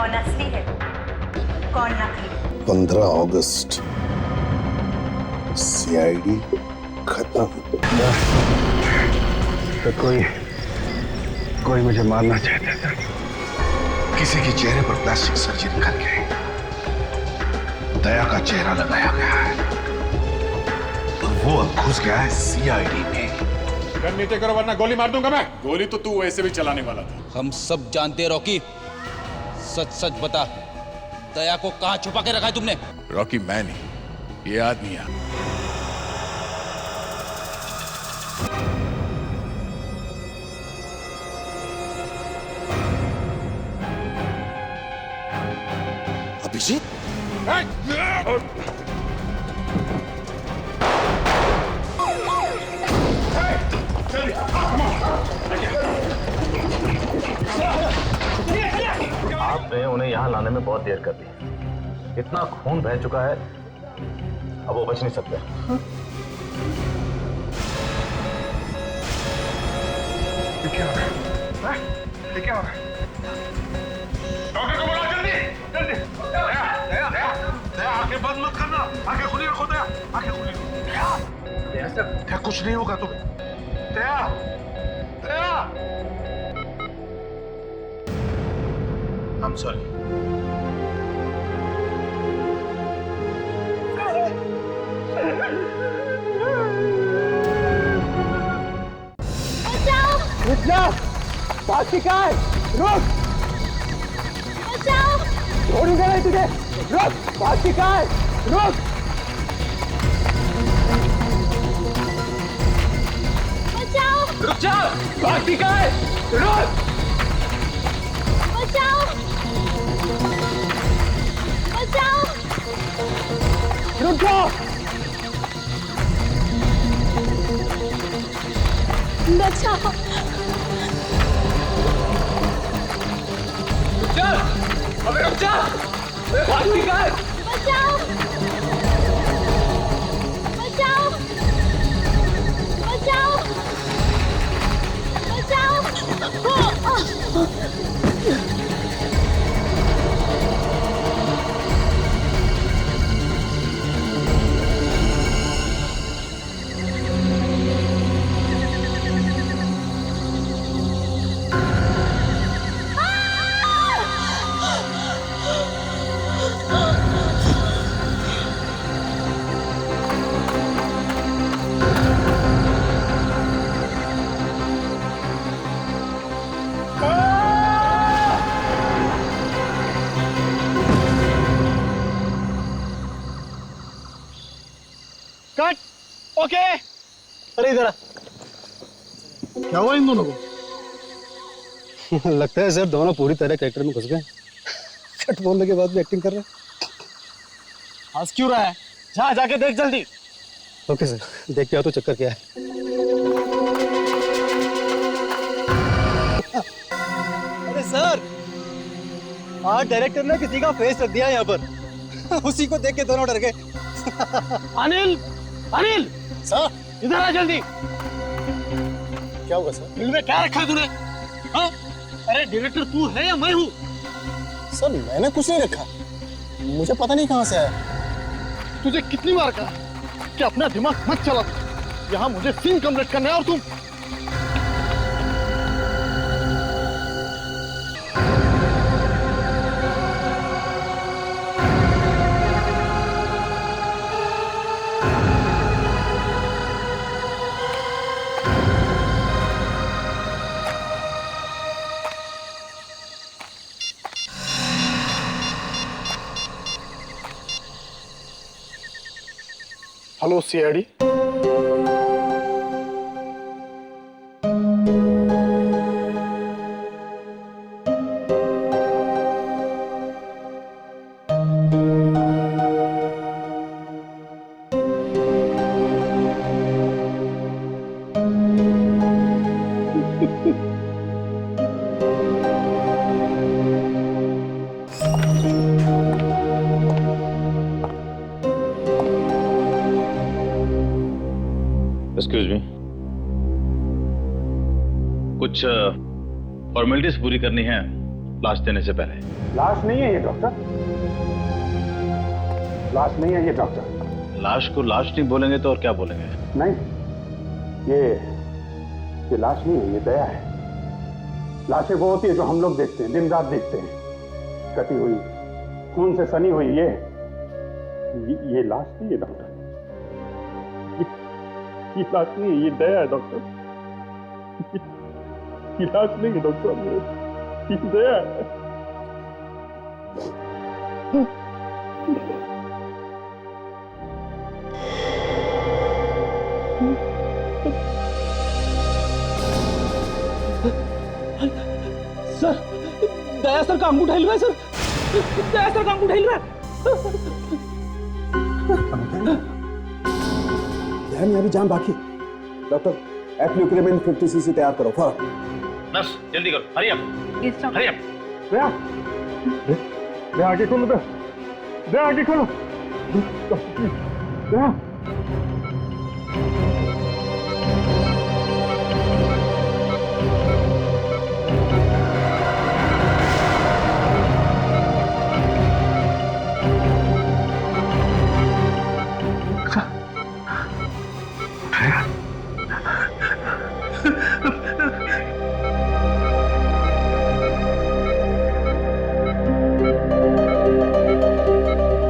कौन असली है, कौन नकली? 15 अगस्त सीआईडी खत्म। तो कोई मुझे मारना चाहता था। किसी के चेहरे पर प्लास्टिक सर्जरी करके दया का चेहरा लगाया गया है और वो अब घुस गया है सीआईडी में। गन नीचे करो वरना गोली मार दूंगा मैं। गोली तो तू वैसे भी चलाने वाला था। हम सब जानते हैं रॉकी, सच सच बता, दया को कहां छुपा के रखा है तुमने? रॉकी मैं नहीं, ये आदमी है। अभिजीत, आपने उन्हें यहाँ लाने में बहुत देर कर दी। इतना खून बह चुका है, अब वो बच नहीं सकते। क्या हो रहा है? क्या हो रहा है? डॉक्टर को बुलाओ जल्दी, जल्दी। दया, आंखें बंद मत करना, आंखें खुली रखो दया, आंखें खुली रखो। दया, कुछ नहीं होगा तुम्हें। दया, दया। I'm sorry. रुक जा, बाकी का है, रुक। बचाओ! छोड़ूंगा नहीं तुझे, रुक, बाकी का है, रुक। बचाओ! रुक जा, बाकी का है, रुक। बचाओ! बचाओ! रुक जा। बचाओ! रुक जा, अबे रुक जा, बाकी का है। बचाओ! बचाओ! बचाओ! बचाओ! Cut, okay. अरे इधर आ। क्या हुआ इन दोनों को? लगता है सर दोनों पूरी तरह कैरेक्टर में घुस गए। कट बोलने के बाद भी एक्टिंग कर रहे हैं। हंस क्यों रहा है? जाके देख जल्दी। ओके सर, देख के आओ तो चक्कर क्या है। अरे सर, आज डायरेक्टर ने किसी का फेस रख दिया यहाँ पर। उसी को देख के दोनों डर गए। अनिल, अनिल सर, इधर आ जल्दी। क्या होगा सर? फिल्म में क्या रखा है तूने? हाँ? अरे डायरेक्टर तू है या मैं हूँ? सर मैंने कुछ नहीं रखा, मुझे पता नहीं कहाँ से आया। तुझे कितनी बार कहा कि अपना दिमाग मत चला। यहाँ मुझे सीन कंप्लीट करना है और तुम हेलो सीआईडी। एक्सक्यूज मी, कुछ फॉर्मेलिटीज पूरी करनी है, लाश देने से पहले। लाश नहीं है ये डॉक्टर, लाश नहीं है ये डॉक्टर। लाश को लाश नहीं बोलेंगे तो और क्या बोलेंगे? नहीं, ये लाश नहीं है, ये दया है। लाशें वो होती है जो हम लोग देखते हैं, दिन रात देखते हैं, कटी हुई, खून से सनी हुई। ये लाश नहीं है डॉक्टर, ये लाश नहीं है, ये दया है डॉक्टर। ये लाश नहीं है डॉक्टर, ये दया है। सर, दया सर का अंगूठा हिल रहा है सर, दया सर का अंगूठा हिल रहा है। दया में अभी जान बाकी। डॉक्टर, एप्लिक्रेमिन 50 सीसी तैयार करो फौरन। नर्स जल्दी करो, हरी अप, हरी अप। दया, दया आगे खोलो, दया आगे खोलो, दया।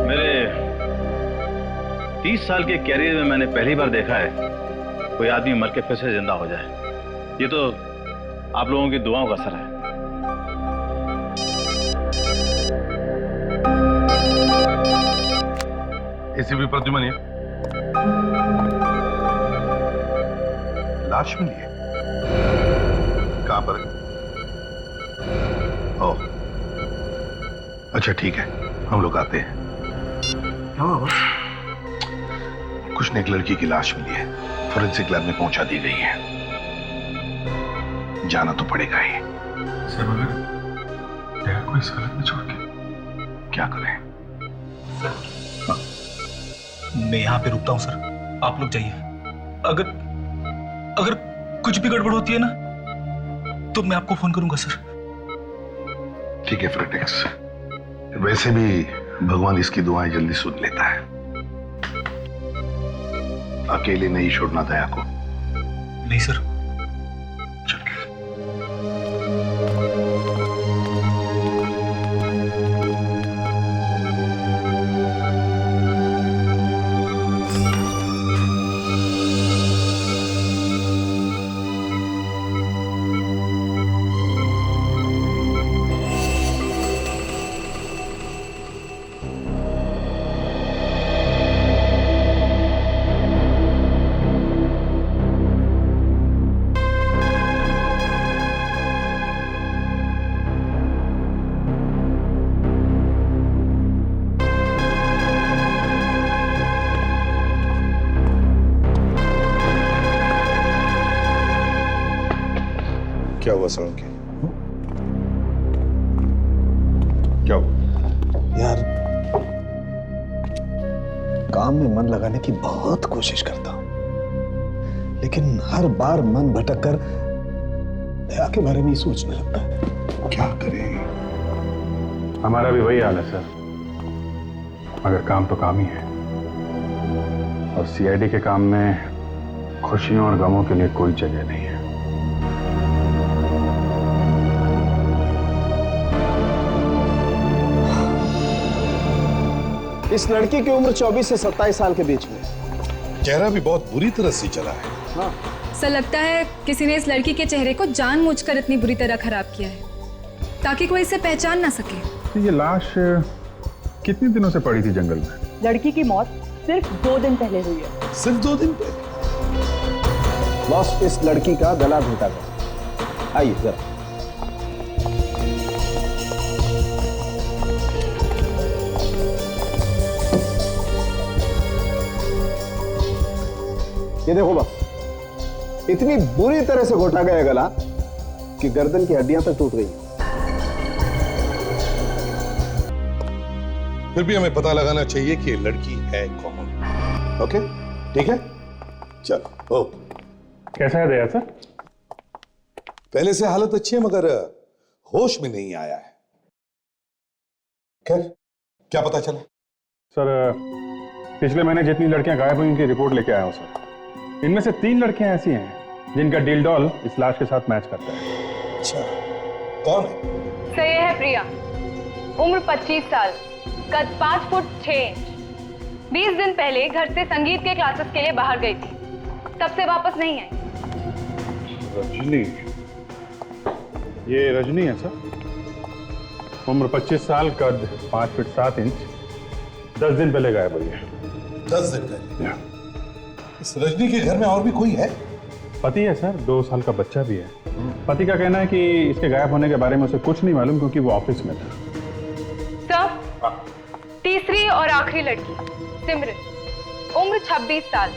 मेरे 30 साल के कैरियर में मैंने पहली बार देखा है कोई आदमी मर के फिर से जिंदा हो जाए। ये तो आप लोगों की दुआओं का असर है। एसीपी प्रद्युमन, लाश मिली है? कहां पर? ओह, अच्छा ठीक है, हम लोग आते हैं। क्या हुआ? कुछ ने एक लड़की की लाश मिली है, फोरेंसिक लैब में पहुंचा दी गई है। जाना तो पड़ेगा ही। सर, मगर दया को इस हालत में छोड़ के क्या करें? मैं यहाँ पे रुकता हूँ सर, आप लोग जाइए। अगर कुछ भी गड़बड़ होती है ना तो मैं आपको फोन करूंगा सर। ठीक है फ्रेटेक्स, वैसे भी भगवान इसकी दुआएं जल्दी सुन लेता है। अकेले नहीं छोड़ना दया को। नहीं सर। चल। क्या हुआ सड़क के? क्या हुआ? यार, काम में मन लगाने की बहुत कोशिश करता हूं, लेकिन हर बार मन भटक कर दया के बारे में ही सोचने लगता है। क्या करें? हमारा भी वही हाल है सर, मगर काम तो काम ही है, और सीआईडी के काम में खुशियों और गमों के लिए कोई जगह नहीं है। इस लड़की की उम्र 24 से 27 साल के बीच में। चेहरा भी बहुत बुरी तरह से चला है। हाँ। सर, लगता है किसी ने इस लड़की के चेहरे को जानबूझकर इतनी बुरी तरह खराब किया है ताकि कोई इसे पहचान ना सके। ये लाश कितने दिनों से पड़ी थी जंगल में? लड़की की मौत सिर्फ 2 दिन पहले हुई है। सिर्फ 2 दिन पहले? बॉस, इस लड़की का गला घोटा गया। आइए जरा। ये देखो बस, इतनी बुरी तरह से घोटा गया गला कि गर्दन की हड्डियां तक टूट गई। फिर भी हमें पता लगाना चाहिए कि ये लड़की है कौन। ओके, ठीक है, चलो। ओ, कैसा है दया सर? पहले से हालत अच्छी है, मगर होश में नहीं आया है। खैर, क्या पता चला? सर, पिछले महीने जितनी लड़कियां गायब हुई उनकी रिपोर्ट लेके आया हूं सर। इनमें से 3 लड़कियां ऐसी हैं जिनका डील डॉल इस लाश के साथ मैच करता है। अच्छा, कौन है? सर ये है प्रिया, उम्र 25 साल, कद 5 फुट 6 इंच। 20 दिन पहले घर से संगीत के क्लासेस के लिए बाहर गई थी, तब से वापस नहीं आई। रजनी, ये रजनी है सर। उम्र 25 साल, कद 5 फुट 7 इंच, 10 दिन पहले गायब हुई है। 10 दिन पहले? इस रजनी के घर में और भी कोई है? पति है सर, 2 साल का बच्चा भी है। पति का कहना है कि इसके गायब होने के बारे में उसे कुछ नहीं मालूम क्योंकि वो ऑफिस में था। सर, तीसरी और आखिरी लड़की सिमरन, उम्र 26 साल,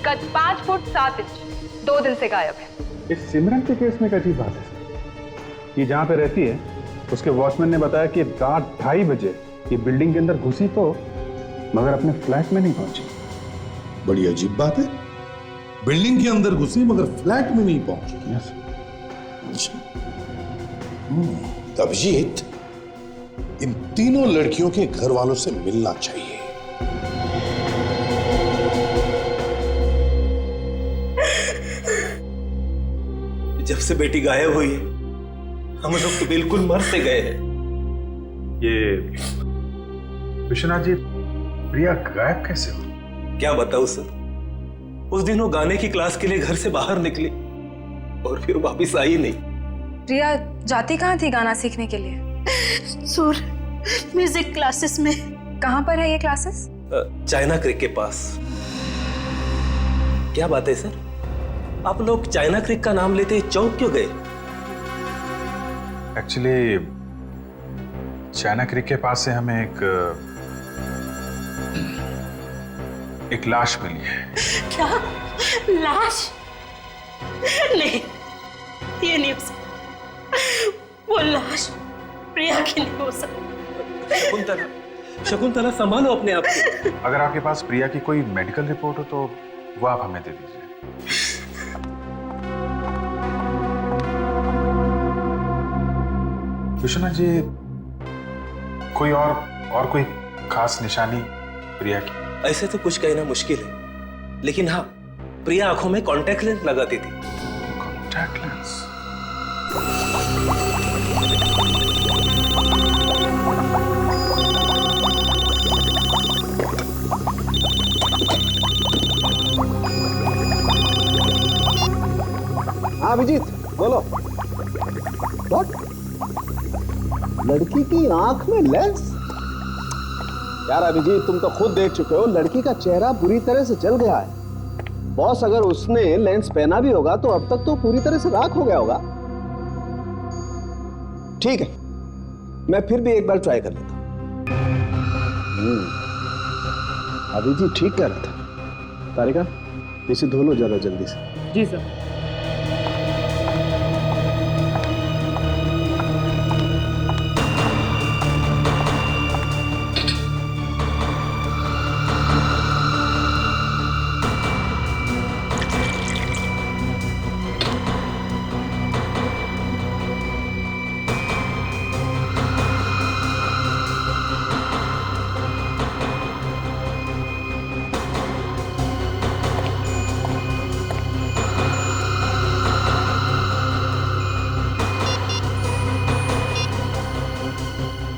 कद 5 फुट 7 इंच, 2 दिन से गायब है। इस सिमरन के केस में एक अजीब बात है सर। ये जहाँ पे रहती है उसके वॉचमैन ने बताया कि रात 2:30 बजे ये बिल्डिंग के अंदर घुसी तो मगर अपने फ्लैट में नहीं पहुंची। बड़ी अजीब बात है, बिल्डिंग के अंदर घुसी मगर फ्लैट में नहीं पहुंची। यस। अभिजीत, इन तीनों लड़कियों के घर वालों से मिलना चाहिए। जब से बेटी गायब हुई है हम लोग तो बिल्कुल मर से गए हैं। ये विश्वनाथ जी, प्रिया गायब कैसे हुई? क्या बताऊं सर, उस दिन वो गाने की क्लास के लिए घर से बाहर निकली और फिर वापस आई नहीं। प्रिया जाती कहाँ थी गाना सीखने के लिए? सुर म्यूजिक क्लासेस में। कहाँ पर है ये क्लासेस? चाइना क्रिक के पास। क्या बात है सर, आप लोग चाइना क्रिक का नाम लेते चौंक क्यों गए? एक्चुअली चाइना क्रिक के पास से हमें एक लाश मिली है। क्या? लाश? नहीं, ये नहीं हो सकता। वो लाश प्रिया की नहीं हो सकती। शकुंतला संभालो अपने आप को। अगर आपके पास प्रिया की कोई मेडिकल रिपोर्ट हो तो वो आप हमें दे दीजिए। विश्वनाथ जी, कोई और कोई खास निशानी प्रिया की? ऐसे तो कुछ कहना मुश्किल है, लेकिन हाँ, प्रिया आंखों में कॉन्टैक्ट लेंस लगाती थी। Contact lens? हाँ अभिजीत, बोलो। व्हाट? लड़की की आंख में लेंस? यार अभिजीत, तुम तो खुद देख चुके हो, लड़की का चेहरा पूरी तरह से जल गया है। बॉस, अगर उसने लेंस पहना भी होगा तो अब तक तो पूरी तरह से राख हो गया होगा। ठीक है, मैं फिर भी एक बार ट्राई कर लेता हूं। अभिजीत ठीक कह रहा था। तारिका, इसे धो लो जरा जल्दी से। जी सर।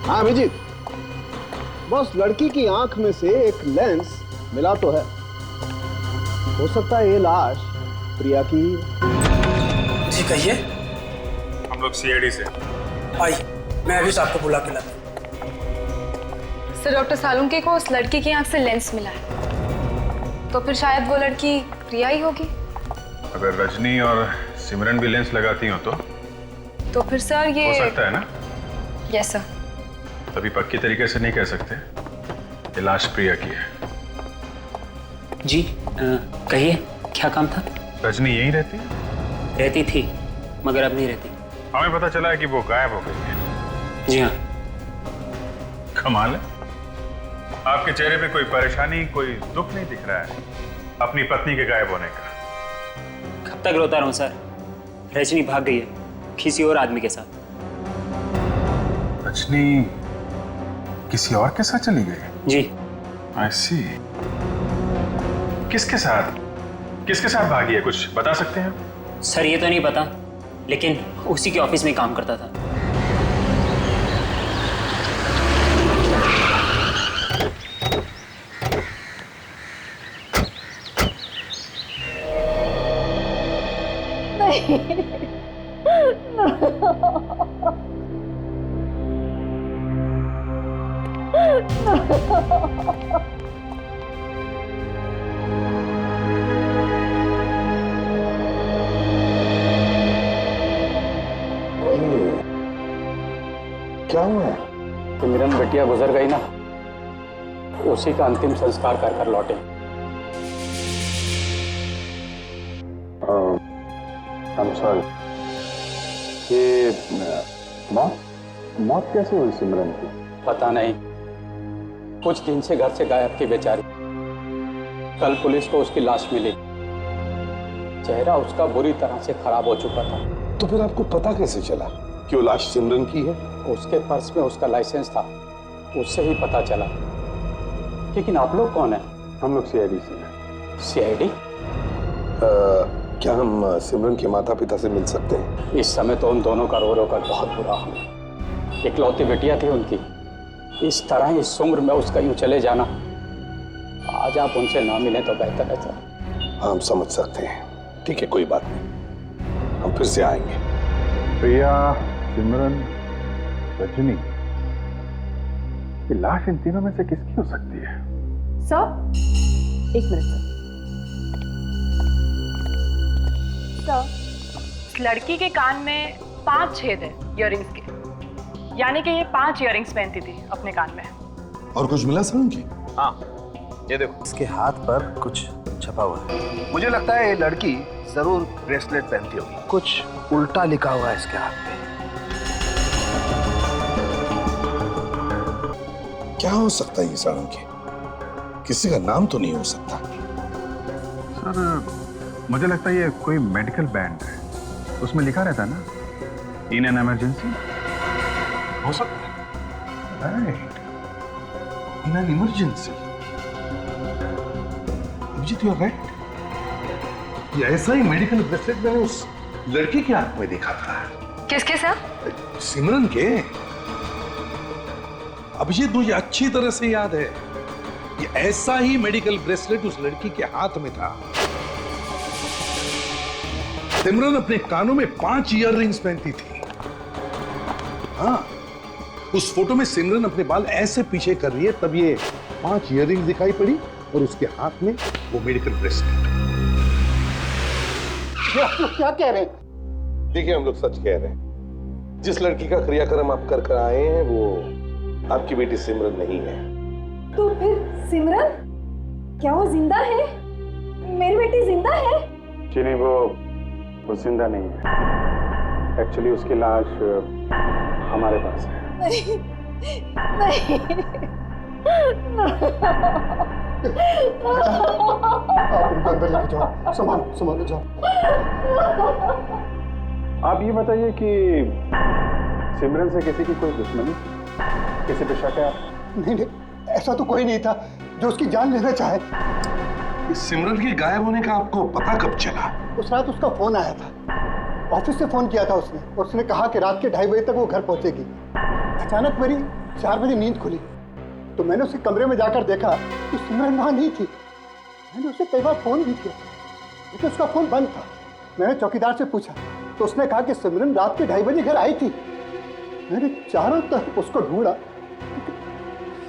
हाँ अभिजीत, बस लड़की की आंख में से एक लेंस मिला तो है। हो सकता है ये लाश प्रिया की। जी कहिए। हम लोग सीआईडी से। आई, मैं अभी आपको बुला के लाता हूं। सर, डॉक्टर सालुंके को उस लड़की की आंख से लेंस मिला है, तो फिर शायद वो लड़की प्रिया ही होगी। अगर रजनी और सिमरन भी लेंस लगाती हो तो फिर सर ये हो सकता है ना? Yes sir. तभी पक्की तरीके से नहीं कह सकते ये लाश प्रिया की है। जी कहिए, क्या काम था? रजनी यहीं रहती है? रहती थी, मगर अब नहीं रहती। हमें पता चला है कि वो गायब हो गई है। जी हाँ। कमाल है, आपके चेहरे पे कोई परेशानी, कोई दुख नहीं दिख रहा है अपनी पत्नी के गायब होने का। कब तक रोता रहूं सर? रजनी भाग गई है किसी और आदमी के साथ। रजनी किसी और के साथ चली गई? जी। आई सी। किसके साथ? किसके साथ भागी है, कुछ बता सकते हैं? सर ये तो नहीं पता, लेकिन उसी के ऑफिस में काम करता था। क्या हुआ? सिमरन बेटिया गुजर गई ना, उसी का अंतिम संस्कार कर कर लौटे। I'm sorry। ये मौत कैसे हुई सिमरन की? पता नहीं, कुछ दिन से घर से गायब थी बेचारी। कल पुलिस को उसकी लाश मिली, चेहरा उसका बुरी तरह से खराब हो चुका था। तो फिर आपको पता कैसे चला कि वो लाश सिमरन की है? उसके पर्स में उसका लाइसेंस था, उससे ही पता चला। लेकिन आप लोग कौन है? हम लोग सीआईडी से हैं। सीआईडी? क्या हम सिमरन के माता पिता से मिल सकते हैं? इस समय तो उन दोनों का रो रो कर बहुत बुरा हाल है। इकलौती बेटिया थी उनकी, इस तरह इस उम्र में उसका यूं चले जाना, आज आप उनसे ना मिलें तो बेहतर है सर। हम समझ सकते हैं, ठीक है, कोई बात नहीं, हम फिर से आएंगे। प्रिया, सिमरन, रजनी, ये लाश इन तीनों में से किसकी हो सकती है? सर, एक मिनट सर। इस लड़की के कान में 5 छेद है इयररिंग्स के, यानी कि ये 5 इयररिंग्स पहनती थी अपने कान में। और कुछ मिला सर उनकी? हाँ, ये देखो। इसके हाथ पर कुछ छपा हुआ है। मुझे लगता है ये लड़की जरूर ब्रेसलेट पहनती होगी। कुछ उल्टा लिखा हुआ है इसके हाथ पे। क्या हो सकता है ये सारंगी? किसी का नाम तो नहीं हो सकता। सर, मुझे लगता है ये कोई मेडिकल बैंड है, उसमें लिखा रहता है ना, इन एन इमरजेंसी। हो सकता है। Right, in an emergency. Abhijit, you are right. ये ऐसा ही मेडिकल ब्रेसलेट मैंने उस लड़की के हाथ में देखा था। किसके सर? सिमरन के। अभिजीत, मुझे अच्छी तरह से याद है, ये ऐसा ही मेडिकल ब्रेसलेट उस लड़की के हाथ में था। सिमरन अपने कानों में 5 इयररिंग्स पहनती थी। हाँ, उस फोटो में सिमरन अपने बाल ऐसे पीछे कर रही है, तब ये 5 इयररिंग्स दिखाई पड़ी और उसके हाथ में वो मेडिकल ब्रेसलेट। आप लोग क्या कह रहे हैं? देखिए, हम लोग सच कह रहे हैं। जिस लड़की का क्रियाक्रम आप कर कर आए हैं वो आपकी बेटी सिमरन नहीं है। तो फिर सिमरन, क्या वो जिंदा है? मेरी बेटी जिंदा है? जी नहीं, वो जिंदा नहीं है। एक्चुअली उसकी लाश हमारे पास है। नहीं, नहीं। आप उनको अंदर लेके जाओ, संभालो जाओ। आप ये बताइए कि सिमरन से किसी की कोई दुश्मनी, किसी पे शक है? नहीं, ऐसा तो कोई नहीं था जो उसकी जान लेना चाहे। इस सिमरन के गायब होने का आपको पता कब चला? उस रात उसका फोन आया था, ऑफिस से फोन किया था उसने, और उसने कहा कि रात के 2:30 बजे तक वो घर पहुंचेगी। अचानक मेरी 4 बजे नींद खुली, तो मैंने उसके कमरे में जाकर देखा तो सिमरन वहां नहीं थी। मैंने उसे कई बार फोन भी किया, लेकिन उसका फोन बंद था। मैंने चौकीदार से पूछा तो उसने कहा कि सिमरन रात के 2:30 बजे घर आई थी। मैंने चारों तरफ उसको ढूंढा,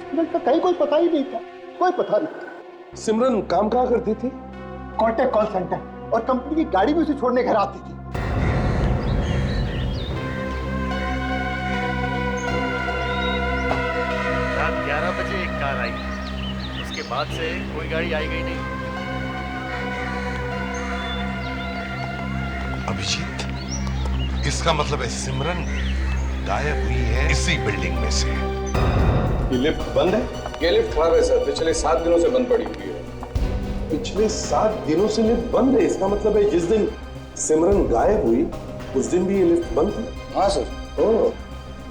सिमरन का कहीं कोई पता ही नहीं था, कोई पता नहीं। सिमरन काम कहाँ करती थी? कॉन्टैक्ट कॉल सेंटर, और कंपनी की गाड़ी भी उसे छोड़ने घर आती थी। रात 11 बजे एक कार आई, उसके बाद से कोई गाड़ी आई गई नहीं। अभिजीत, इसका मतलब है सिमरन गायब हुई है इसी बिल्डिंग में से। ये लिफ्ट बंद है? ये लिफ्ट खराब है सर, पिछले 7 दिनों से बंद पड़ी हुई है। पिछले 7 दिनों से लिफ्ट बंद है? इसका मतलब है जिस दिन सिमरन गायब हुई उस दिन भी ये लिफ्ट बंद थी? हाँ सर। ओह,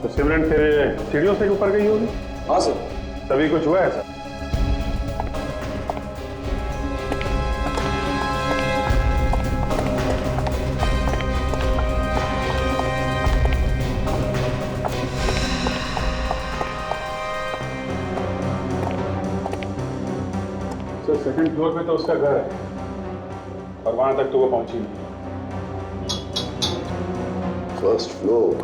तो सिमरन फिर सीढ़ियों से ऊपर गई होगी? हाँ सर। तभी कुछ हुआ है सर? सर सेकंड फ्लोर पे तो उसका घर है और वहां तक तो वो पहुंची नहीं। फर्स्ट फ्लोर,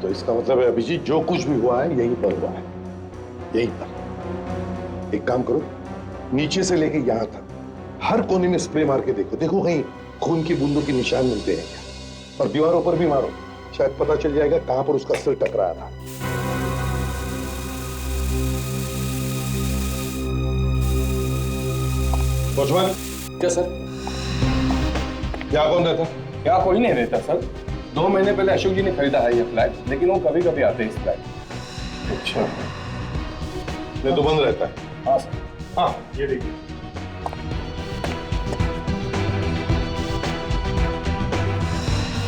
तो इसका मतलब है अभिजीत जो कुछ भी हुआ है यहीं पर हुआ है, यहीं पर। एक काम करो, नीचे से लेके यहां तक हर कोने में स्प्रे मार के देखो, देखो कहीं खून की बूंदों के निशान मिलते हैं क्या। और दीवारों पर भी मारो, शायद पता चल जाएगा कहां पर उसका सिर टकराया था। वॉचमैन। क्या सर? क्या कौन रहता? क्या कोई नहीं रहता सर। 2 महीने पहले अशोक जी ने खरीदा है ये फ्लैट, लेकिन वो कभी कभी आते हैं इस फ्लैट। अच्छा, ये तो बंद रहता है। हाँ सर। हाँ, ये देखिए।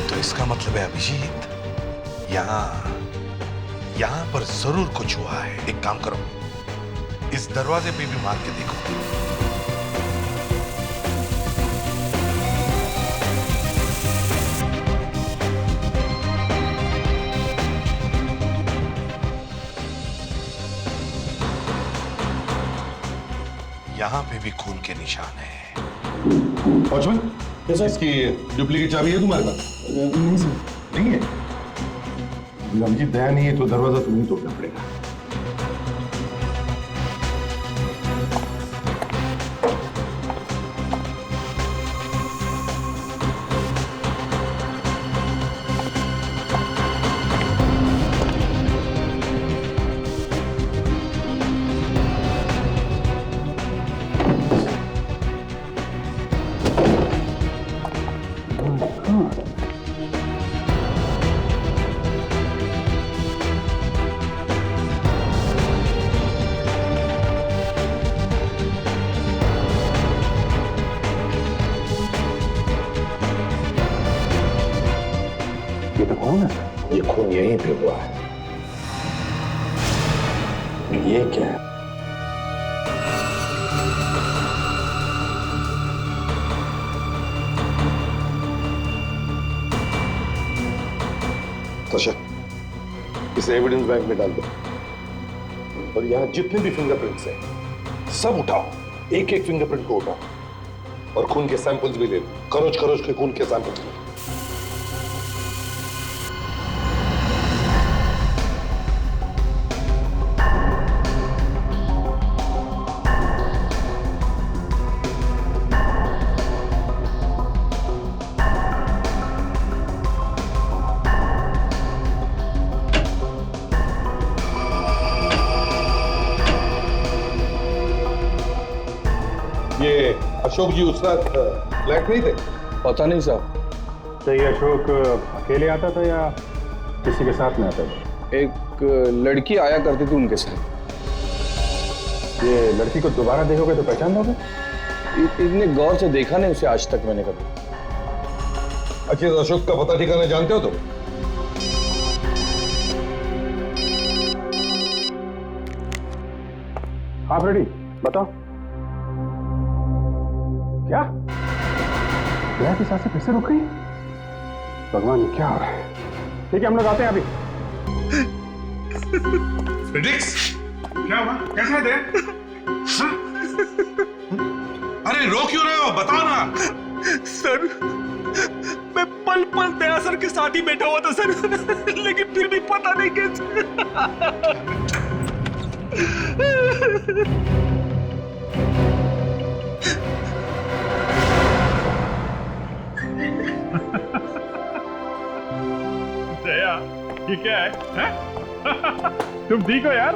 तो इसका मतलब है अभिजीत यहां पर जरूर कुछ हुआ है। एक काम करो, इस दरवाजे पे भी मार के देखो। यहां पे भी खून के निशान है। वॉचमैन, इसकी डुप्लीकेट चाबी है तुम्हारे पास? नहीं सर। नहीं है? अभिजीत दया नहीं है तो दरवाजा तुम्हें तोड़ना पड़ेगा। ये तो खून है, ये खून यहीं पे हुआ है। ये क्या है? तोशक, इसे एविडेंस बैंक में डाल दो और यहां जितने भी फिंगरप्रिंट्स हैं सब उठाओ, एक एक फिंगरप्रिंट को उठाओ और खून के सैंपल्स भी ले लो, खरोच खरोच के खून के सैंपल्स ले लो। ये अशोक जी उस रात फ्लैट नहीं थे? पता नहीं साहब। तो ये अशोक अकेले आता था या किसी के साथ में आता था? एक लड़की आया करती थी उनके साथ। ये लड़की को दोबारा देखोगे तो पहचान लोगे? इतने गौर से देखा नहीं उसे आज तक मैंने कभी। अच्छा, अशोक का पता ठिकाना जानते हो तुम? आप रेडी? बताओ। क्या? दया की सांसें फिर से रुक गई? भगवान, ये क्या हो रहा है? ठीक है, हम लोग आते हैं अभी। फ्रेडरिक्स, क्या हुआ? कैसे है दया? हाँ? अरे रो क्यों रहे हो? बताओ ना। सर, मैं पल पल दया सर के साथ ही बैठा हुआ था सर, लेकिन फिर भी पता नहीं कैसे। दया, ये क्या है? तुम ठीक हो यार?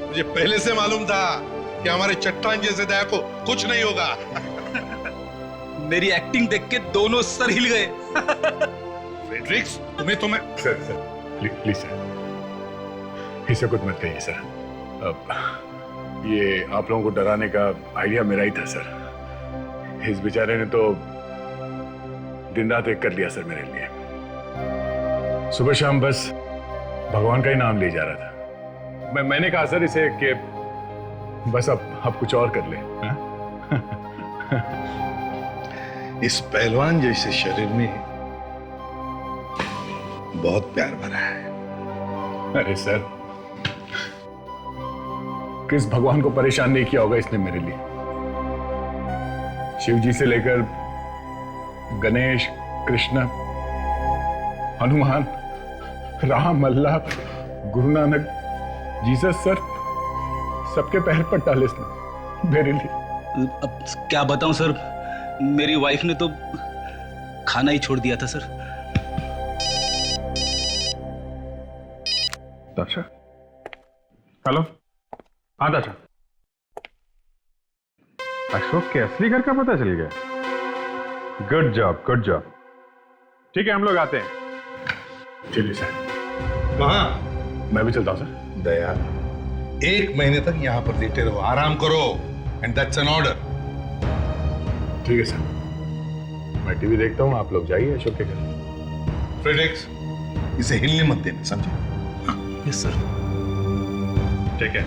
मुझे पहले से मालूम था कि हमारे चट्टान जैसे दया को कुछ नहीं होगा। मेरी एक्टिंग देख के दोनों सर हिल गए। फ्रेडरिक्स, तुम्हें सर प्लीज सर, इसे कुछ मत कहिए सर। अब ये आप लोगों को डराने का आइडिया मेरा ही था सर। इस बेचारे ने तो दिन रात एक कर लिया सर मेरे लिए। सुबह शाम बस भगवान का ही नाम ले जा रहा था। मैंने कहा सर इसे कि बस अब कुछ और कर ले। हाँ? इस पहलवान जैसे शरीर में बहुत प्यार भरा है। अरे सर, किस भगवान को परेशान नहीं किया होगा इसने मेरे लिए। शिव जी से लेकर गणेश, कृष्ण, हनुमान, राम, अल्लाह, गुरु नानक, जीसस, सर सबके पैर पर डाले इसने मेरे लिए। अब क्या बताऊं सर, मेरी वाइफ ने तो खाना ही छोड़ दिया था सर। दाशा, हेलो। हाँ दाशा, अशोक के असली घर का पता चल गया। Good job, good job. ठीक है, हम लोग आते हैं। चलिए सर। कहाँ? मैं भी चलता हूँ सर। दया, 1 महीने तक यहाँ पर लेटे रहो, आराम करो, एंड दैट्स एन ऑर्डर। ठीक है सर, मैं टीवी देखता हूँ, आप लोग जाइए अशोक के घर। फ्रेडेक्स, इसे हिलने मत देना, समझे? Yes sir. ठीक है।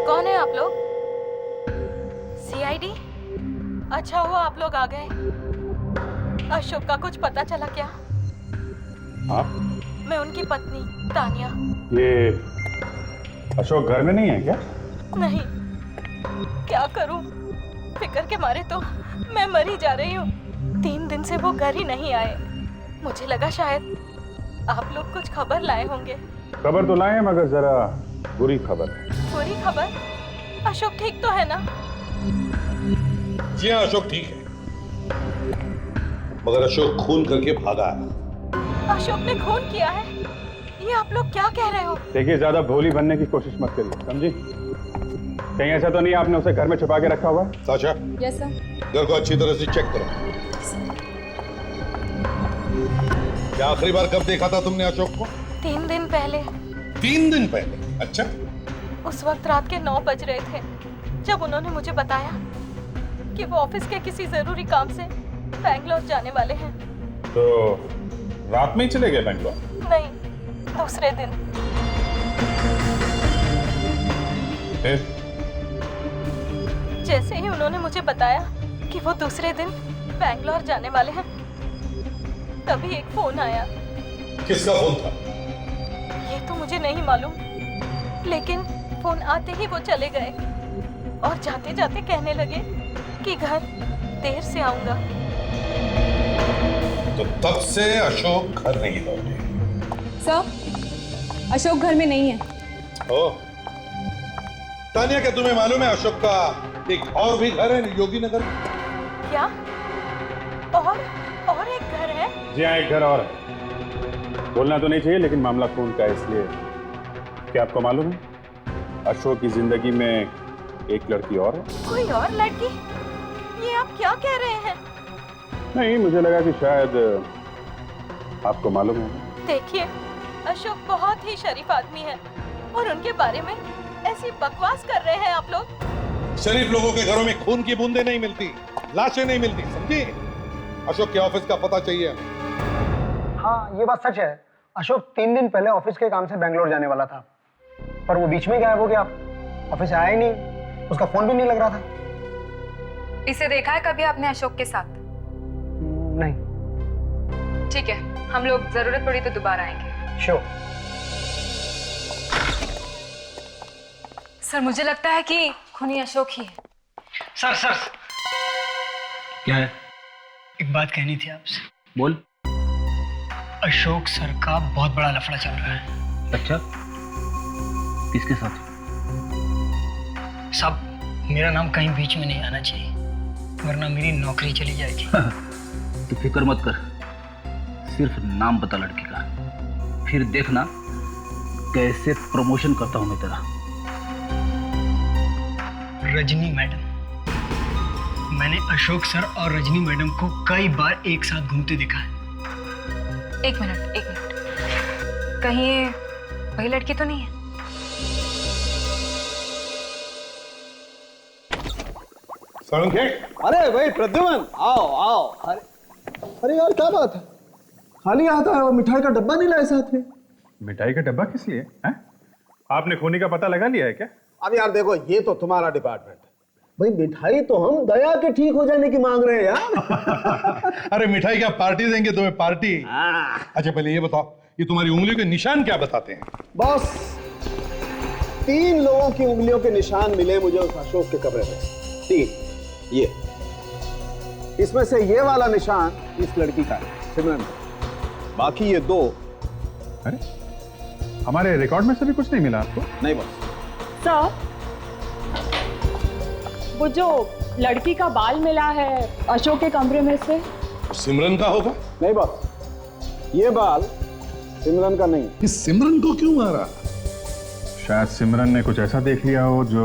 कौन है आप लोग? सीआईडी? अच्छा हुआ आप लोग आ गए। अशोक का कुछ पता चला क्या? आप? मैं उनकी पत्नी तानिया। ये अशोक घर में नहीं है क्या? नहीं, क्या करूं? फिक्र के मारे तो मैं मर ही जा रही हूँ। 3 दिन से वो घर ही नहीं आए। मुझे लगा शायद आप लोग कुछ खबर लाए होंगे। खबर तो लाए, मगर जरा बुरी खबर है। बुरी खबर? अशोक ठीक तो है ना? जी हाँ, अशोक ठीक है, मगर अशोक खून करके भागा है। अशोक ने खून किया है? ये आप लोग क्या कह रहे हो? देखिए, ज्यादा भोली बनने की कोशिश मत करिए, समझी? कहीं ऐसा तो नहीं आपने उसे घर में छुपा के रखा हुआ? Sasha, yes sir. घर को अच्छी तरह से चेक करो। क्या आखिरी बार कब देखा था तुमने अशोक को? 3 दिन पहले। 3 दिन पहले? अच्छा। उस वक्त रात के 9 बज रहे थे जब उन्होंने मुझे बताया कि वो ऑफिस के किसी जरूरी काम से बैंगलोर जाने वाले हैं। तो रात में ही चले गए बैंगलोर? नहीं, दूसरे दिन। फिर? जैसे ही उन्होंने मुझे बताया कि वो दूसरे दिन बैंगलोर जाने वाले हैं, तभी एक फोन आया। किसका फोन था? ये तो मुझे नहीं मालूम, लेकिन फोन आते ही वो चले गए और जाते जाते कहने लगे कि घर देर से आऊंगा। तो तब से अशोक घर नहीं लौटे। सर, अशोक घर में नहीं है। ओ, तानिया, क्या तुम्हें मालूम है अशोक का एक और भी घर है योगी नगर में? क्या? और एक घर है? जी हाँ, एक घर और है। बोलना तो नहीं चाहिए, लेकिन मामला खून का है, इसलिए। क्या आपको मालूम है अशोक की जिंदगी में एक लड़की और है? कोई और लड़की? ये आप क्या कह रहे हैं? नहीं, मुझे लगा कि शायद आपको मालूम है। देखिए, अशोक बहुत ही शरीफ आदमी है और उनके बारे में ऐसी बकवास कर रहे हैं आप लोग। शरीफ लोगों के घरों में खून की बूंदें नहीं मिलती, लाशें नहीं मिलती, समझी? अशोक के ऑफिस का पता चाहिए। हाँ, ये बात सच है। अशोक 3 दिन पहले ऑफिस के काम से बैंगलोर जाने वाला था, पर वो बीच में गायब हो गया। ऑफिस आया ही नहीं, उसका फोन भी नहीं लग रहा था। इसे देखा है कभी आपने अशोक के साथ? नहीं। ठीक है, हम लोग जरूरत पड़ी तो दोबारा आएंगे। श्योर। सर, मुझे लगता है कि खूनी अशोक ही है। सर क्या है? एक बात कहनी थी आपसे। बोल। अशोक सर का बहुत बड़ा लफड़ा चल रहा है। अच्छा, किसके साथ? साहब, मेरा नाम कहीं बीच में नहीं आना चाहिए, वरना मेरी नौकरी चली जाएगी। तू फिक्र मत कर, सिर्फ नाम बता लड़की का, फिर देखना कैसे प्रमोशन करता हूं मैं तेरा। रजनी मैडम। मैंने अशोक सर और रजनी मैडम को कई बार एक साथ घूमते देखा है। एक मिनट, कहीं ये वही लड़की तो नहीं है? सारंगे, अरे भाई प्रद्युमन, आओ आओ। अरे यार क्या बात है, खाली आता है, वो मिठाई का डब्बा नहीं लाए साथ में? मिठाई का डब्बा किस लिए है? आपने खूनी का पता लगा लिया है क्या? अब यार देखो, ये तो तुम्हारा डिपार्टमेंट है भाई, मिठाई तो हम दया के ठीक हो जाने की मांग रहे हैं यार। अरे मिठाई क्या पार्टी देंगे तुम्हें, पार्टी? अच्छा पहले ये बताओ, ये तुम्हारी उंगलियों के निशान क्या बताते हैं? बॉस, 3 लोगों की उंगलियों के निशान मिले मुझे उस अशोक के कमरे में। 3, ये, इसमें से ये वाला निशान इस लड़की का है, सिमरन का। बाकी ये 2। अरे हमारे रिकॉर्ड में से भी कुछ नहीं मिला आपको? नहीं बॉस। सर, वो जो लड़की का बाल मिला है अशोक के कमरे में से, सिमरन का होगा? नहीं बॉस, ये बाल सिमरन का नहीं। इस सिमरन को क्यों मारा? शायद सिमरन ने कुछ ऐसा देख लिया हो जो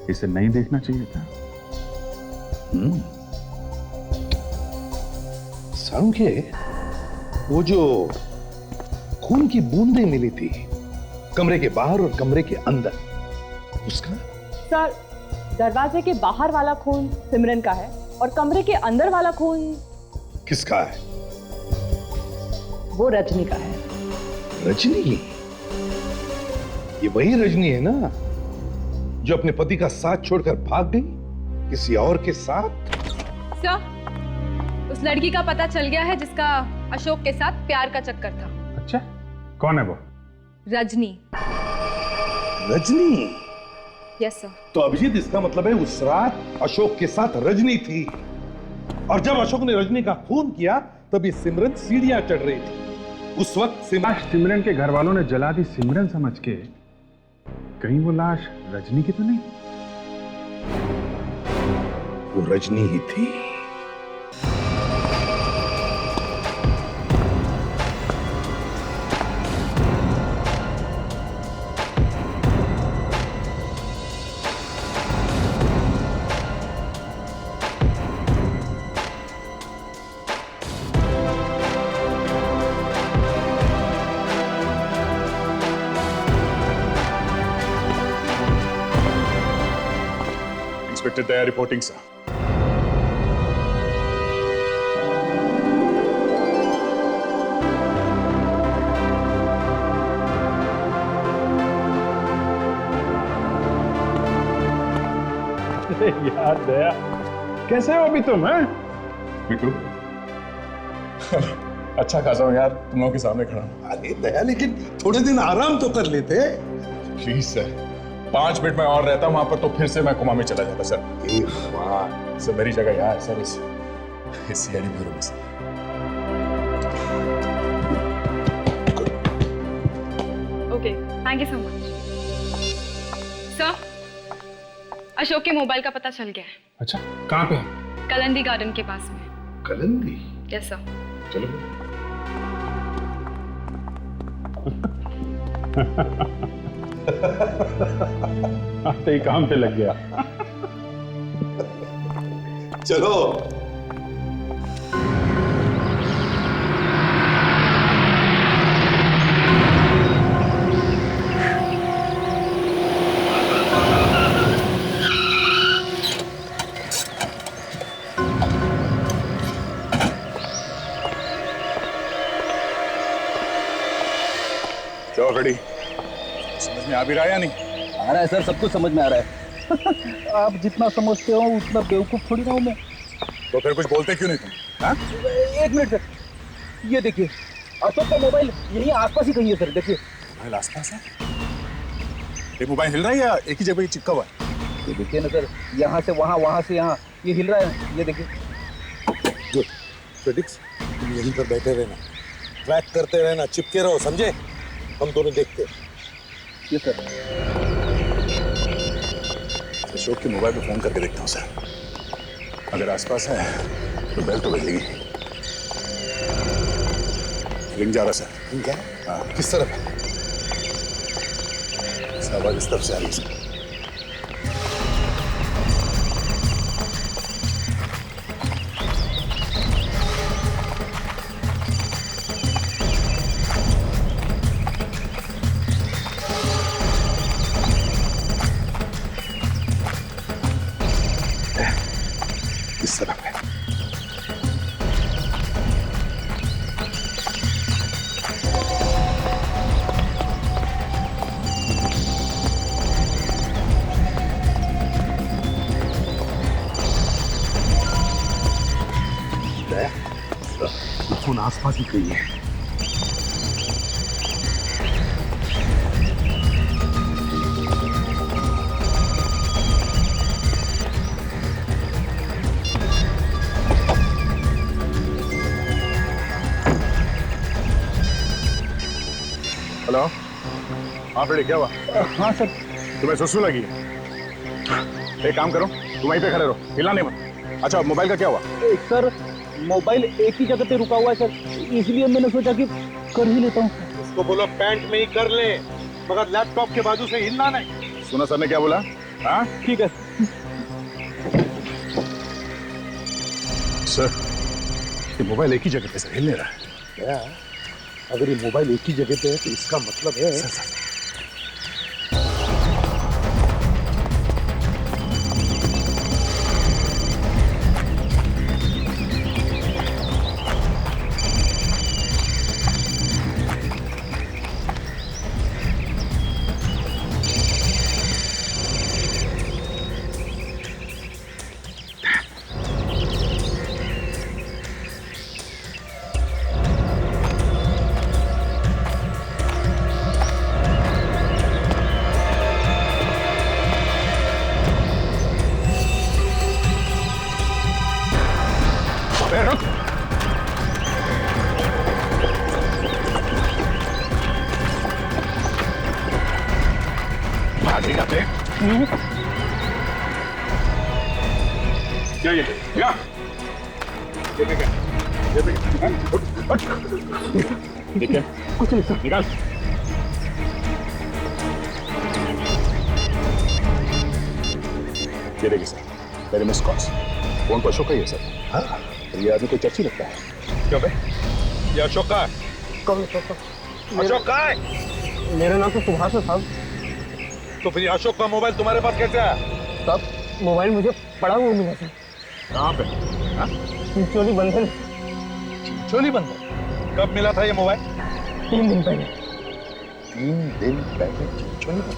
इसे नहीं देखना चाहिए था। सारंगे, वो जो खून की बूंदें मिली थी कमरे के बाहर और कमरे के अंदर, उसका? सर, दरवाजे के बाहर वाला खून सिमरन का है और कमरे के अंदर वाला खून किसका है? वो रजनी का है। रजनी? ये वही रजनी है ना जो अपने पति का साथ छोड़कर भाग गई किसी और के साथ? सर, उस लड़की का पता चल गया है जिसका अशोक के साथ प्यार का चक्कर था। अच्छा, कौन है वो? रजनी। रजनी? Yes sir. तो अभिजीत, इसका मतलब है उस रात अशोक के साथ रजनी थी, और जब अशोक ने रजनी का खून किया तब ये सिमरन सीढ़ियां चढ़ रही थी। उस वक्त सिमरन के घर वालों ने जला दी सिमरन समझ के, कहीं वो लाश रजनी की तो नहीं? वो रजनी ही थी। इंस्पेक्टर दया रिपोर्टिंग सर। यार दया, कैसे हो अभी तुम? हैं बिट्टू? अच्छा खासा हूं यार, तुम लोगों के सामने खड़ा हूं। अरे दया, लेकिन थोड़े दिन आराम तो कर लेते। प्लीज सर, 5 मिनट में और रहता वहां पर तो फिर से मैं कोमा में चला जाता सर। सर मेरी जगह यहाँ है सर, इस सीआईडी ब्यूरो में sir. Okay, thank you so much. Sir, Ashok के मोबाइल का पता चल गया है। अच्छा, कहाँ पे है? कलंदी गार्डन के पास में। कलंदी? Yes sir. चलो। तो ही काम पे लग गया। चलो। क्यों खड़ी? समझ में आ भी रहा है या नहीं? आ रहा है सर, सब कुछ समझ में आ रहा है। आप जितना समझते हो उतना बेवकूफ थोड़ी ना हूं मैं। तो फिर कुछ बोलते क्यों नहीं तुम? हाँ? 1 मिनट सर, ये देखिए, अशोक का मोबाइल यही आसपास ही कहीं है सर, देखिए। मोबाइल आसपास है? ये मोबाइल हिल रहा है या एक ही जगह चिपका हुआ है? ये देखिए ना सर, यहाँ से वहाँ, वहाँ से यहाँ, ये हिल रहा है, ये देखिए। गुड। फेलिक्स, तुम यहीं पर बैठे रहना, ट्रैक करते रहना, चिपके रहो, समझे? हम दोनों देखते हैं। ये सर। अशोक के मोबाइल पे फोन करके देखता हूँ सर, अगर आसपास है तो बेल तो बजेगी। रिंग जा रहा सर। ठीक है? हाँ। किस तरफ है? आवाज इस तरफ से आ रही है सर। फोन आसपास ही कहीं है। हेलो, हाँ फ्रेडी, क्या हुआ? हाँ सर। तुम्हें सुसु लगी है? एक काम करो, तुम वहीं पे खड़े रहो, हिलना नहीं मत। अच्छा, मोबाइल का क्या हुआ? सर मोबाइल एक ही जगह पे रुका हुआ है सर, इसलिए मैंने सोचा कि कर ही लेता हूँ। उसको बोलो पैंट में ही कर ले, मगर लैपटॉप के बाजू से हिलना नहीं। सुना सर ने क्या बोला? हाँ ठीक है सर, ये मोबाइल एक ही जगह पे सर हिल नहीं रहा है। क्या? अगर ये मोबाइल एक ही जगह पे है तो इसका मतलब है सर। ठीक है, कुछ नहीं सर, निकाल। ये देखिए सर, मेरे मिस कॉल्स। फोन तो अशोक का ही है सर। हाँ, ये आदमी कोई चर्ची लगता है। क्यों बे? ये अशोक का है। कौन? अशोक का है? मेरा नाम तो सुभाष है साहब। तो फिर अशोक का मोबाइल तुम्हारे पास कैसे आया? साहब मोबाइल मुझे पड़ा हुआ मिला सर। कहाँ पे? हाँ? चिंचोली बंधन। चिंचोली बंधन? कब मिला था ये मोबाइल? 3 दिन पहले। 3 दिन पहले चिंचोली बंधन?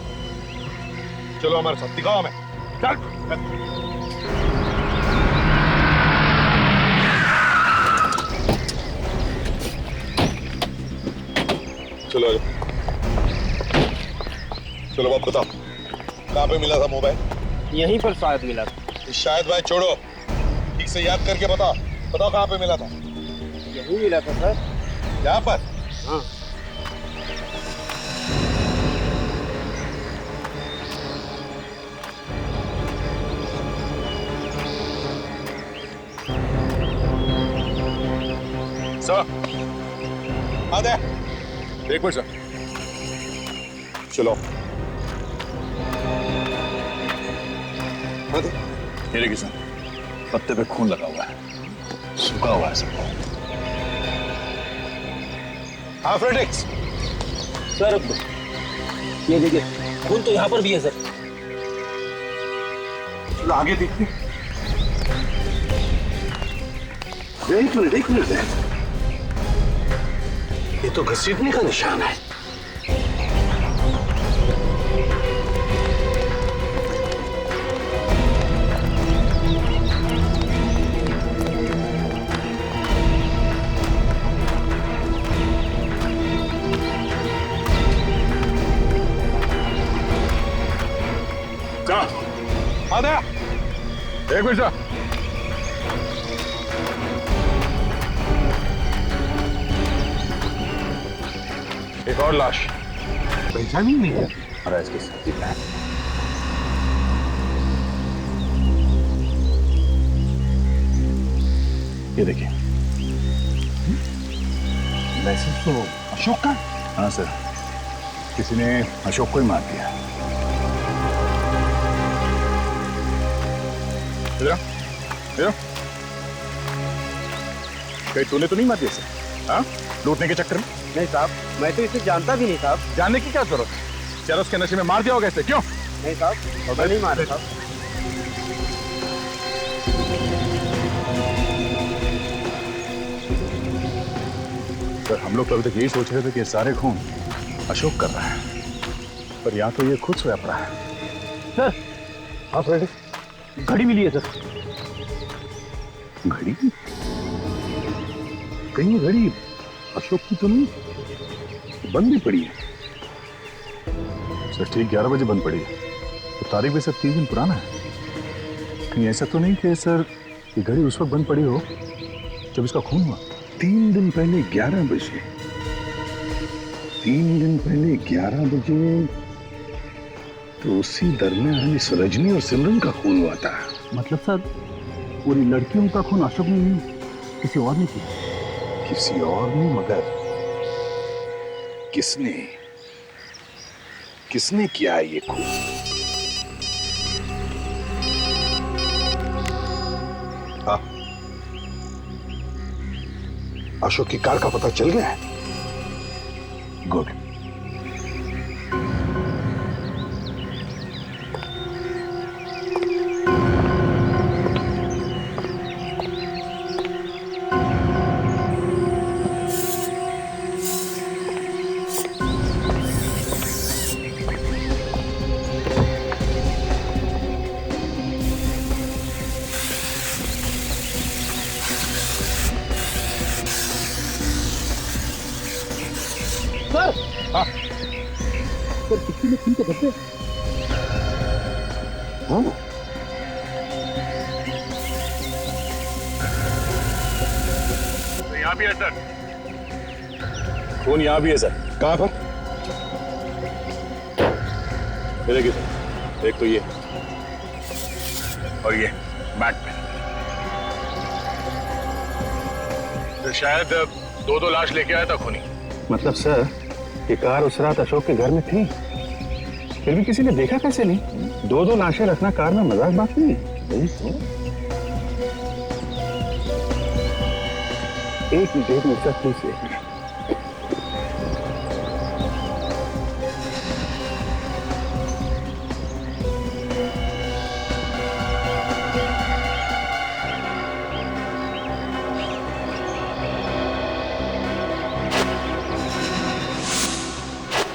चलो हमारे साथ, दिखाओ हमें। चल। चलो चलो बात बताओ, कहाँ पे मिला था मोबाइल? यहीं पर शायद मिला था। शायद भाई छोड़ो, ठीक से याद करके बताओ, बताओ कहाँ पे मिला था? यहीं मिला था सर। यहाँ पर? हाँ। सर, आ दे। एक मिनट सर। चलो। ये देखिए सर, पत्ते पे खून लगा हुआ है, सूखा हुआ है सब। हाँ फ्रेडिक्स। सर ये देखिए, खून तो यहाँ पर भी है सर। चलो आगे देखते। एक मिनट। ये तो घसीटने का निशान है। एक मिनट सर। एक और लाश पहचान ही नहीं है। अरे इसके साथ ही है। ये देखिए, मैसेज तो अशोक का? हाँ सर, किसी ने अशोक को ही मार दिया। कहीं तूने तो नहीं मार दिया सर? हाँ, लूटने के चक्कर में? नहीं साहब, मैं तो इसे जानता भी नहीं साहब। जानने की क्या जरूरत है? चरस के नशे में मार दिया होगा इसे, क्यों? नहीं साहब, मैं नहीं मारा साहब। सर हम लोग तो अभी तक यही सोच रहे थे कि ये सारे खून अशोक कर रहा है, पर या तो ये खुद सोया पड़ा है। सर, हाँ फ्रेडी, घड़ी मिली है सर। घड़ी? कहीं ये घड़ी अशोक की तो नहीं, बंद भी पड़ी है। सर ठीक 11 बजे बंद पड़ी है, तो तारीख भी सर 3 दिन पुराना है। कहीं ऐसा तो नहीं कि सर ये घड़ी उस वक्त बंद पड़ी हो जब इसका खून हुआ? 3 दिन पहले 11 बजे, 3 दिन पहले 11 बजे तो उसी दरमियान इस रजनी और सिमरन का खून हुआ था। मतलब सर पूरी लड़कियों का खून अशोक ने नहीं, किसी और ने किया? किसी और ने, मगर किसने किसने किया है ये खून? हाँ, अशोक की कार का पता चल गया है? गुड। सर किसी ने खून के धब्बे? हाँ, यहाँ भी है सर, खून यहाँ भी है सर। कहाँ पर? ये देखिए सर, एक तो ये और ये बैक पे। तो शायद 2-2 लाश लेके आया था खूनी। मतलब सर ये कार उस रात अशोक के घर में थी, फिर भी किसी ने देखा कैसे नहीं? 2-2 लाशें रखना कार में मजाक बात नहीं है। एक मिनट सर, प्लीज एक मिनट।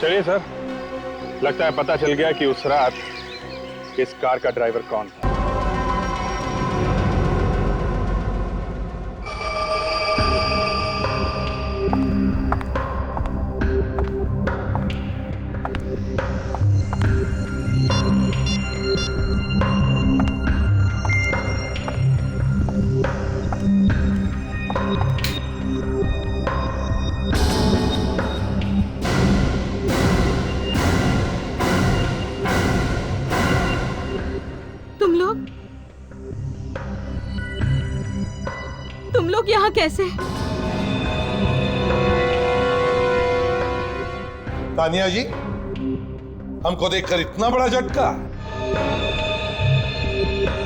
चलिए सर, लगता है पता चल गया कि उस रात इस कार का ड्राइवर कौन था। तुम लोग यहाँ कैसे? तानिया जी, हमको देखकर इतना बड़ा झटका?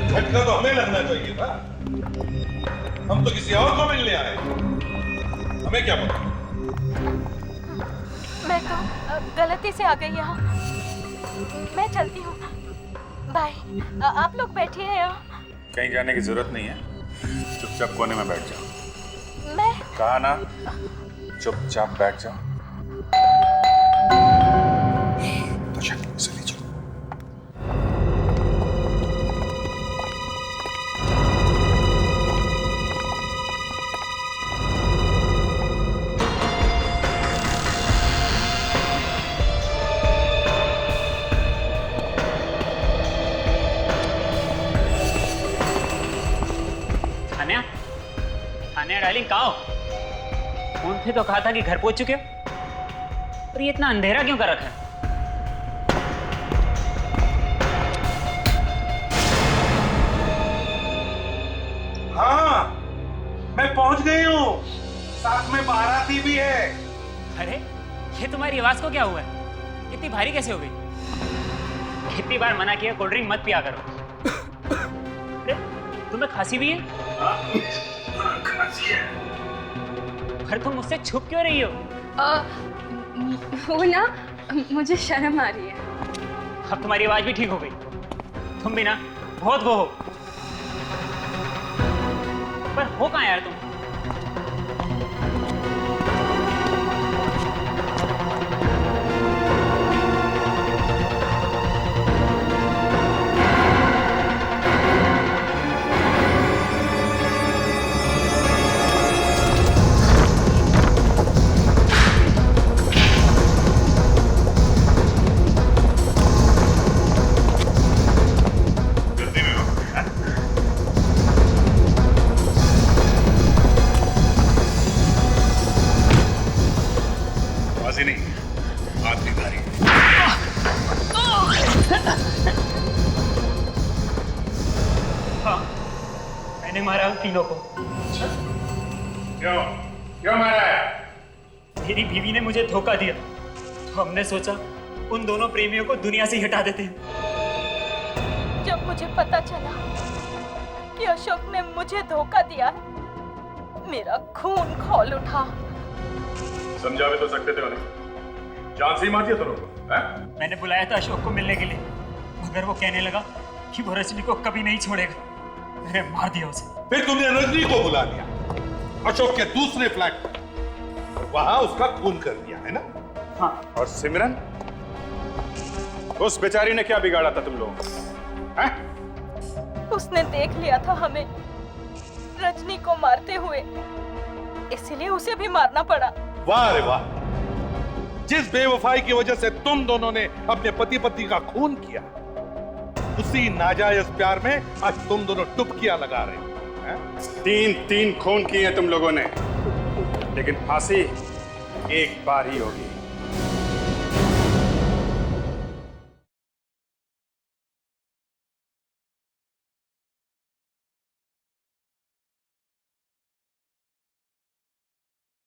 झटका तो हमें लगना चाहिए था। हम तो किसी और को मिलने आए, हमें क्या पता? मैं तो गलती से आ गई यहाँ। मैं चलती हूँ, बाय। आप लोग बैठिए यहाँ। कहीं जाने की जरूरत नहीं है, चुपचाप कोने में बैठ जाओ। मैं कहा ना, चुपचाप बैठ जाओ। तो चल, चलिए चलो। डार्लिंग कहाँ हो? फोन पे तो कहा था कि घर पहुंच चुके हो, और ये इतना अंधेरा क्यों कर रखा है? हाँ, मैं पहुंच गई हूँ, साथ में बाराती भी है। अरे ये तुम्हारी आवाज को क्या हुआ है? इतनी भारी कैसे हो गई? कितनी बार मना किया कोल्ड ड्रिंक मत पिया करो। अरे तुम्हें खांसी भी है? खांसी है। पर तुम मुझसे छुप क्यों रही हो? वो ना, मुझे शर्म आ रही है। अब तुम्हारी आवाज भी ठीक हो गई। तुम भी ना बहुत वो हो। पर हो कहाँ यार तुम? बदमाशी नहीं, आदमी भारी। हाँ, मैंने मारा उन तीनों को। क्यों? क्यों मारा है? मेरी बीवी ने मुझे धोखा दिया, तो हमने सोचा उन दोनों प्रेमियों को दुनिया से ही हटा देते हैं। जब मुझे पता चला कि अशोक ने मुझे धोखा दिया है, मेरा खून खौल उठा। समझा भी तो सकते थे उन्हें, जान से ही मार दिया तुम लोग। मैंने बुलाया था अशोक को मिलने के लिए, मगर वो कहने लगा कि वो रजनी को कभी नहीं छोड़ेगा। मैंने मार दिया उसे। फिर तुमने रजनी को बुला लिया अशोक के दूसरे फ्लैट पर, वहां उसका खून कर दिया है ना? हाँ। और सिमरन, उस बेचारी ने क्या बिगाड़ा था तुम लोग? उसने देख लिया था हमें रजनी को मारते हुए, इसलिए उसे भी मारना पड़ा। वाह रे वाह, जिस बेवफाई की वजह से तुम दोनों ने अपने पति पत्नी का खून किया, उसी नाजायज प्यार में आज तुम दोनों डुबकियां लगा रहे हो। तीन खून किए तुम लोगों ने, लेकिन फांसी एक बार ही होगी।